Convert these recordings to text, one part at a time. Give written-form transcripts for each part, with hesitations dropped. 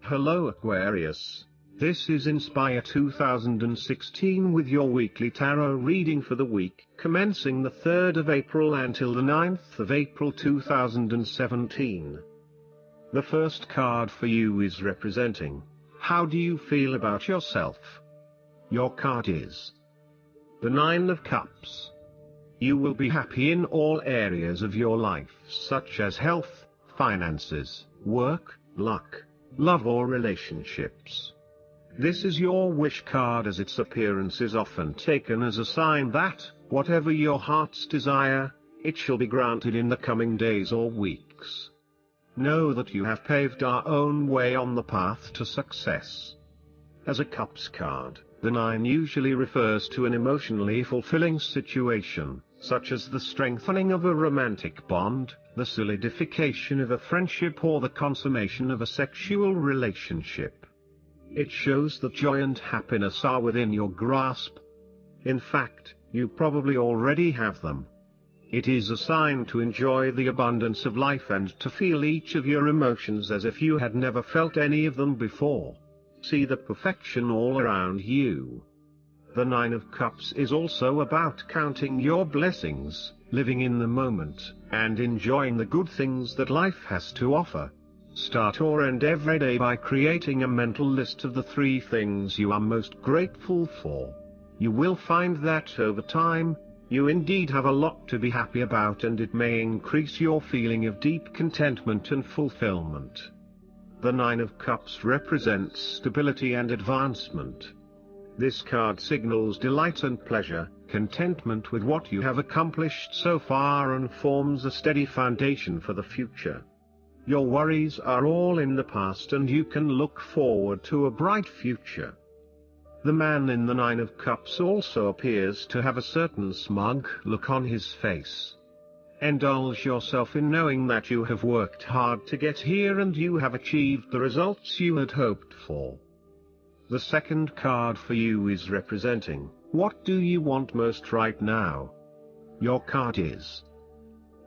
Hello Aquarius, this is Inspire 2016 with your weekly tarot reading for the week commencing the 3rd of April until the 9th of April 2017. The first card for you is representing, how do you feel about yourself? Your card is the 9 of Cups. You will be happy in all areas of your life such as health, finances, work, luck, love or relationships. This is your wish card, as its appearance is often taken as a sign that, whatever your heart's desire, it shall be granted in the coming days or weeks. Know that you have paved our own way on the path to success. As a Cups card, the 9 usually refers to an emotionally fulfilling situation, such as the strengthening of a romantic bond, the solidification of a friendship or the consummation of a sexual relationship. It shows that joy and happiness are within your grasp. In fact, you probably already have them. It is a sign to enjoy the abundance of life and to feel each of your emotions as if you had never felt any of them before. See the perfection all around you. The 9 of Cups is also about counting your blessings, living in the moment, and enjoying the good things that life has to offer. Start or end every day by creating a mental list of the 3 things you are most grateful for. You will find that over time, you indeed have a lot to be happy about, and it may increase your feeling of deep contentment and fulfillment. The 9 of Cups represents stability and advancement. This card signals delight and pleasure, contentment with what you have accomplished so far, and forms a steady foundation for the future. Your worries are all in the past and you can look forward to a bright future. The man in the 9 of Cups also appears to have a certain smug look on his face. Indulge yourself in knowing that you have worked hard to get here and you have achieved the results you had hoped for. The second card for you is representing, what do you want most right now? Your card is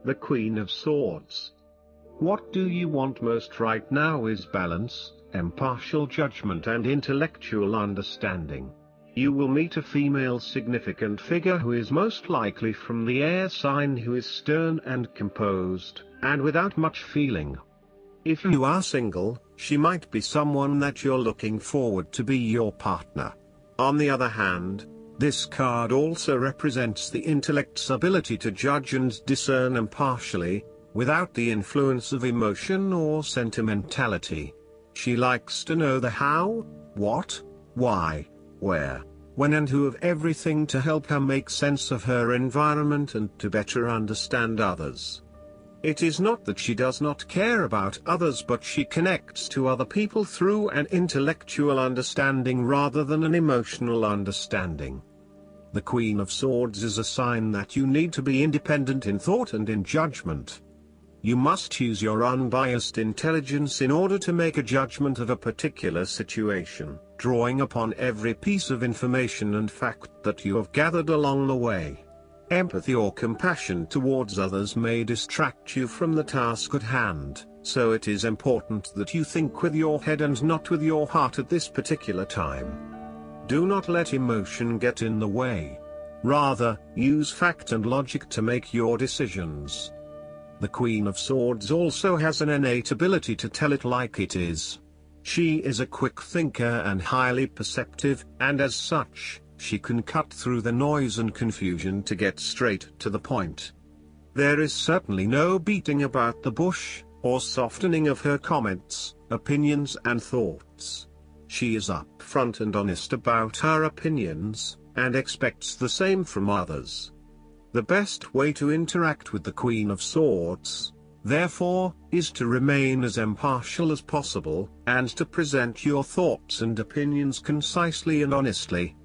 the Queen of Swords. What do you want most right now is balance, impartial judgment and intellectual understanding. You will meet a female significant figure who is most likely from the air sign, who is stern and composed, and without much feeling. If you are single, she might be someone that you're looking forward to be your partner. On the other hand, this card also represents the intellect's ability to judge and discern impartially, without the influence of emotion or sentimentality. She likes to know the how, what, why, where, when and who of everything to help her make sense of her environment and to better understand others. It is not that she does not care about others, but she connects to other people through an intellectual understanding rather than an emotional understanding. The Queen of Swords is a sign that you need to be independent in thought and in judgment. You must use your unbiased intelligence in order to make a judgment of a particular situation, drawing upon every piece of information and fact that you have gathered along the way. Empathy or compassion towards others may distract you from the task at hand, so it is important that you think with your head and not with your heart at this particular time. Do not let emotion get in the way. Rather, use fact and logic to make your decisions. The Queen of Swords also has an innate ability to tell it like it is. She is a quick thinker and highly perceptive, and as such, she can cut through the noise and confusion to get straight to the point. There is certainly no beating about the bush, or softening of her comments, opinions and thoughts. She is upfront and honest about her opinions, and expects the same from others. The best way to interact with the Queen of Swords, therefore, is to remain as impartial as possible, and to present your thoughts and opinions concisely and honestly.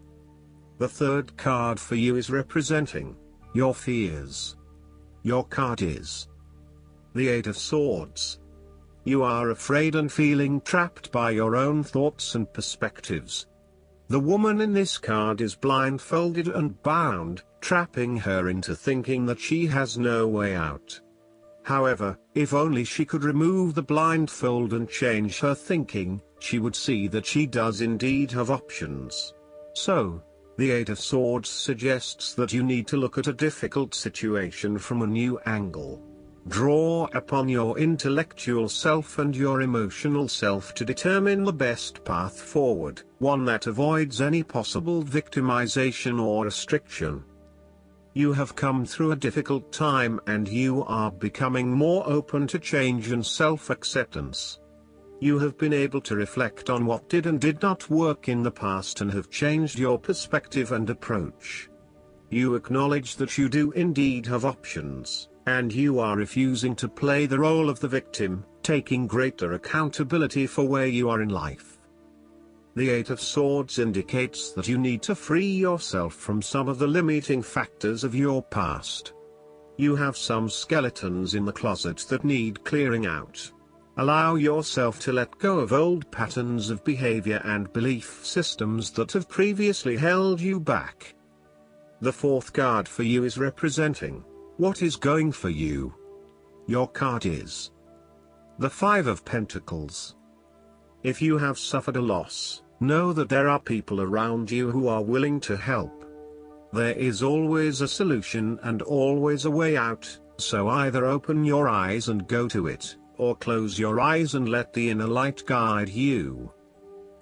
The third card for you is representing your fears. Your card is the 8 of Swords. You are afraid and feeling trapped by your own thoughts and perspectives. The woman in this card is blindfolded and bound, trapping her into thinking that she has no way out. However, if only she could remove the blindfold and change her thinking, she would see that she does indeed have options. So, the Eight of Swords suggests that you need to look at a difficult situation from a new angle. Draw upon your intellectual self and your emotional self to determine the best path forward, one that avoids any possible victimization or restriction. You have come through a difficult time and you are becoming more open to change and self-acceptance. You have been able to reflect on what did and did not work in the past and have changed your perspective and approach. You acknowledge that you do indeed have options, and you are refusing to play the role of the victim, taking greater accountability for where you are in life. The Eight of Swords indicates that you need to free yourself from some of the limiting factors of your past. You have some skeletons in the closet that need clearing out. Allow yourself to let go of old patterns of behavior and belief systems that have previously held you back. The fourth card for you is representing what is going for you. Your card is the Five of Pentacles. If you have suffered a loss, know that there are people around you who are willing to help. There is always a solution and always a way out, so either open your eyes and go to it, or close your eyes and let the inner light guide you.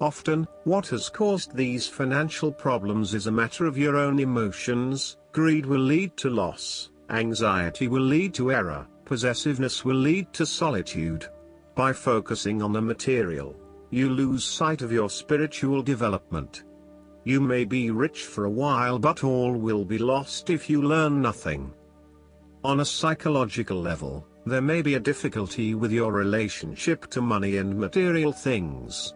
Often, what has caused these financial problems is a matter of your own emotions. Greed will lead to loss, anxiety will lead to error, possessiveness will lead to solitude. By focusing on the material, you lose sight of your spiritual development. You may be rich for a while, but all will be lost if you learn nothing. On a psychological level, there may be a difficulty with your relationship to money and material things.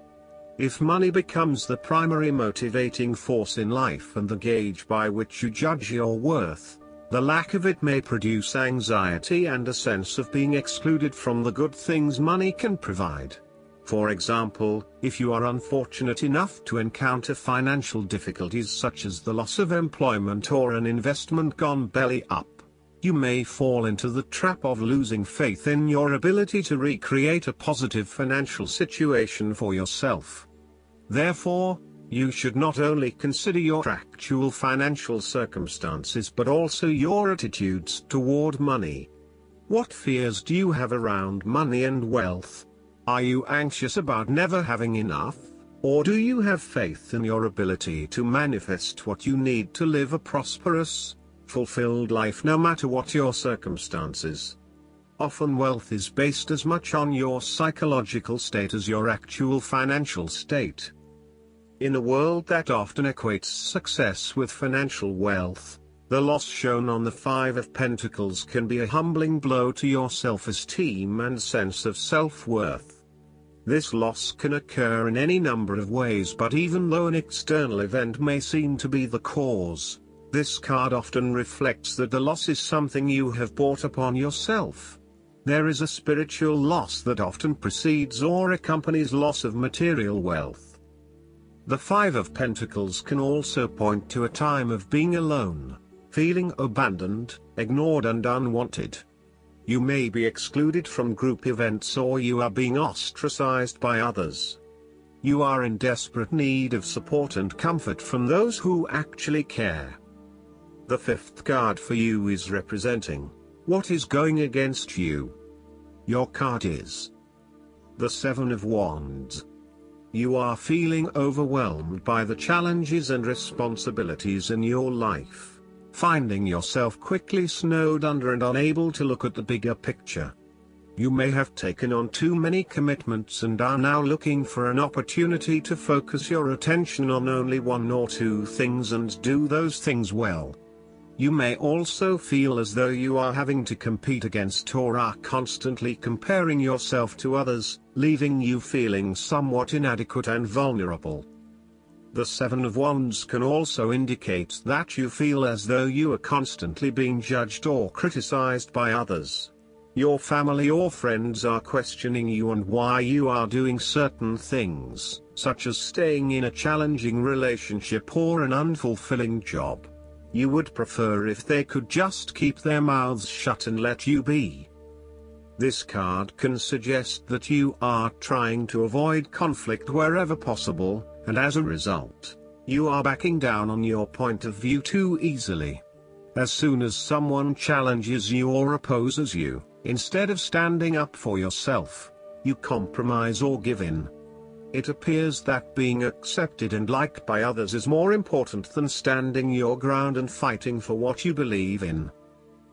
If money becomes the primary motivating force in life and the gauge by which you judge your worth, the lack of it may produce anxiety and a sense of being excluded from the good things money can provide. For example, if you are unfortunate enough to encounter financial difficulties such as the loss of employment or an investment gone belly up, you may fall into the trap of losing faith in your ability to recreate a positive financial situation for yourself. Therefore, you should not only consider your actual financial circumstances but also your attitudes toward money. What fears do you have around money and wealth? Are you anxious about never having enough, or do you have faith in your ability to manifest what you need to live a prosperous, fulfilled life no matter what your circumstances? Often wealth is based as much on your psychological state as your actual financial state. In a world that often equates success with financial wealth, the loss shown on the Five of Pentacles can be a humbling blow to your self-esteem and sense of self-worth. This loss can occur in any number of ways, but even though an external event may seem to be the cause, this card often reflects that the loss is something you have brought upon yourself. There is a spiritual loss that often precedes or accompanies loss of material wealth. The Five of Pentacles can also point to a time of being alone, feeling abandoned, ignored and unwanted. You may be excluded from group events or you are being ostracized by others. You are in desperate need of support and comfort from those who actually care. The fifth card for you is representing what is going against you. Your card is the Seven of Wands. You are feeling overwhelmed by the challenges and responsibilities in your life, finding yourself quickly snowed under and unable to look at the bigger picture. You may have taken on too many commitments and are now looking for an opportunity to focus your attention on only one or two things and do those things well. You may also feel as though you are having to compete against or are constantly comparing yourself to others, leaving you feeling somewhat inadequate and vulnerable. The Seven of Wands can also indicate that you feel as though you are constantly being judged or criticized by others. Your family or friends are questioning you and why you are doing certain things, such as staying in a challenging relationship or an unfulfilling job. You would prefer if they could just keep their mouths shut and let you be. This card can suggest that you are trying to avoid conflict wherever possible, and as a result, you are backing down on your point of view too easily. As soon as someone challenges you or opposes you, instead of standing up for yourself, you compromise or give in. It appears that being accepted and liked by others is more important than standing your ground and fighting for what you believe in.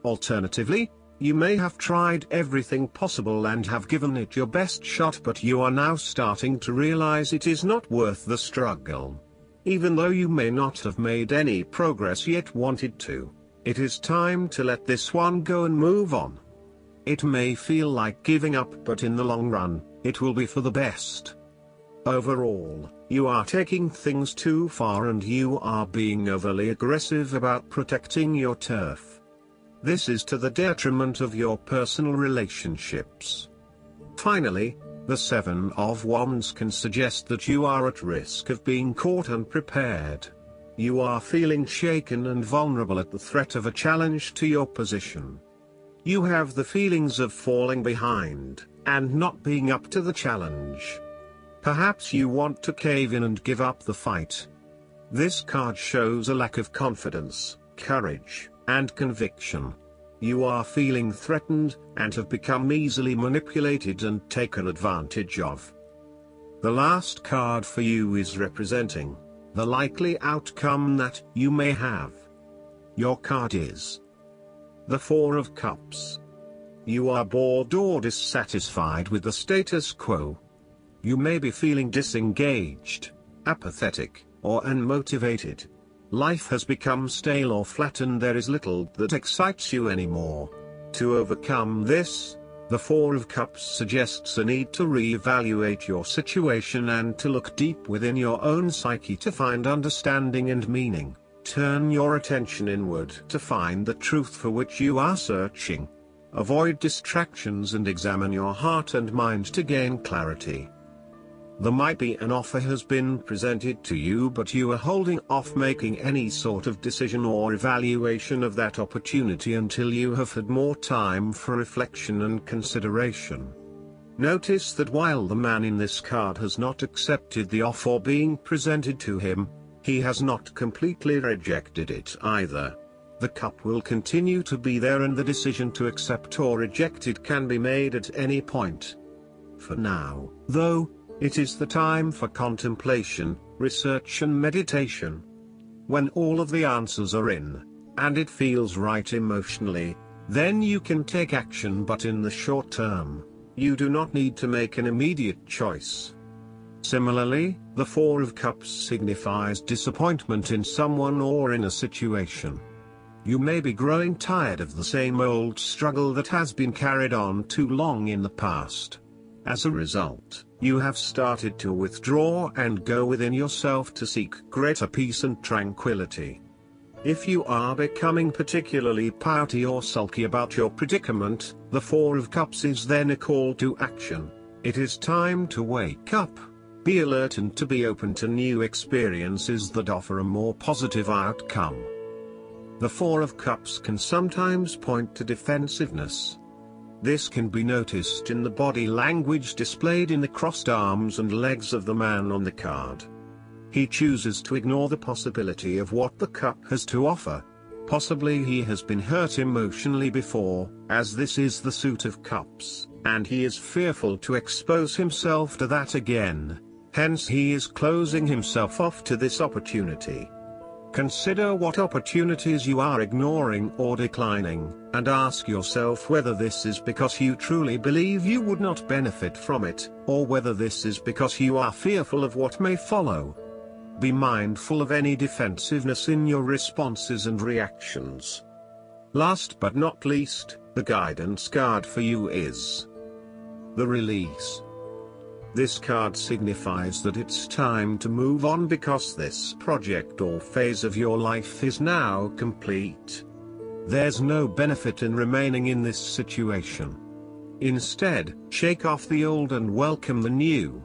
Alternatively, you may have tried everything possible and have given it your best shot, but you are now starting to realize it is not worth the struggle. Even though you may not have made any progress yet wanted to, it is time to let this one go and move on. It may feel like giving up, but in the long run, it will be for the best. Overall, you are taking things too far and you are being overly aggressive about protecting your turf. This is to the detriment of your personal relationships. Finally, the Seven of Wands can suggest that you are at risk of being caught unprepared. You are feeling shaken and vulnerable at the threat of a challenge to your position. You have the feelings of falling behind, and not being up to the challenge. Perhaps you want to cave in and give up the fight. This card shows a lack of confidence, courage, and conviction. You are feeling threatened, and have become easily manipulated and taken advantage of. The last card for you is representing the likely outcome that you may have. Your card is the Four of Cups. You are bored or dissatisfied with the status quo. You may be feeling disengaged, apathetic, or unmotivated. Life has become stale or flat and there is little that excites you anymore. To overcome this, the Four of Cups suggests a need to re-evaluate your situation and to look deep within your own psyche to find understanding and meaning. Turn your attention inward to find the truth for which you are searching. Avoid distractions and examine your heart and mind to gain clarity. There might be an offer has been presented to you, but you are holding off making any sort of decision or evaluation of that opportunity until you have had more time for reflection and consideration. Notice that while the man in this card has not accepted the offer being presented to him, he has not completely rejected it either. The cup will continue to be there and the decision to accept or reject it can be made at any point. For now, though, it is the time for contemplation, research and meditation. When all of the answers are in, and it feels right emotionally, then you can take action, but in the short term, you do not need to make an immediate choice. Similarly, the Four of Cups signifies disappointment in someone or in a situation. You may be growing tired of the same old struggle that has been carried on too long in the past. As a result, you have started to withdraw and go within yourself to seek greater peace and tranquility. If you are becoming particularly pouty or sulky about your predicament, the Four of Cups is then a call to action. It is time to wake up, be alert and to be open to new experiences that offer a more positive outcome. The Four of Cups can sometimes point to defensiveness. This can be noticed in the body language displayed in the crossed arms and legs of the man on the card. He chooses to ignore the possibility of what the cup has to offer. Possibly he has been hurt emotionally before, as this is the Suit of Cups, and he is fearful to expose himself to that again. Hence he is closing himself off to this opportunity. Consider what opportunities you are ignoring or declining, and ask yourself whether this is because you truly believe you would not benefit from it, or whether this is because you are fearful of what may follow. Be mindful of any defensiveness in your responses and reactions. Last but not least, the guidance card for you is the Release. This card signifies that it's time to move on because this project or phase of your life is now complete. There's no benefit in remaining in this situation. Instead, shake off the old and welcome the new.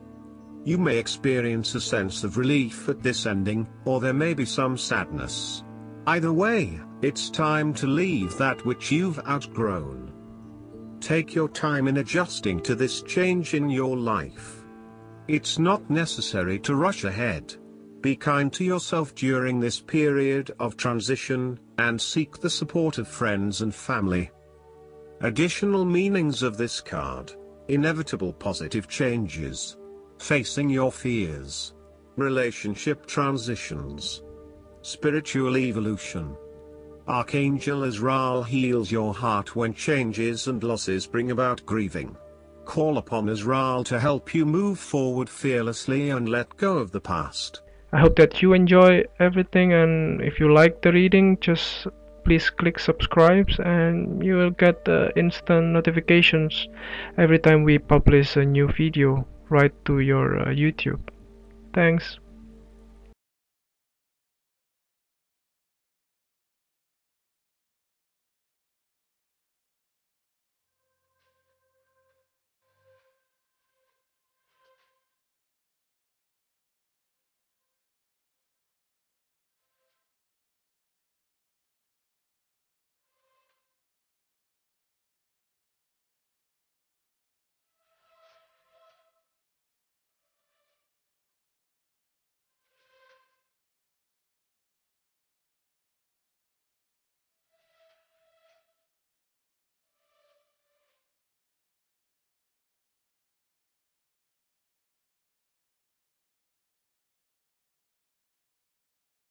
You may experience a sense of relief at this ending, or there may be some sadness. Either way, it's time to leave that which you've outgrown. Take your time in adjusting to this change in your life. It's not necessary to rush ahead. Be kind to yourself during this period of transition, and seek the support of friends and family. Additional meanings of this card: inevitable positive changes, facing your fears, relationship transitions, spiritual evolution. Archangel Azrael heals your heart when changes and losses bring about grieving. Call upon Azrael to help you move forward fearlessly and let go of the past. I hope that you enjoy everything, and if you like the reading, just please click subscribe and you will get instant notifications every time we publish a new video right to your YouTube. Thanks.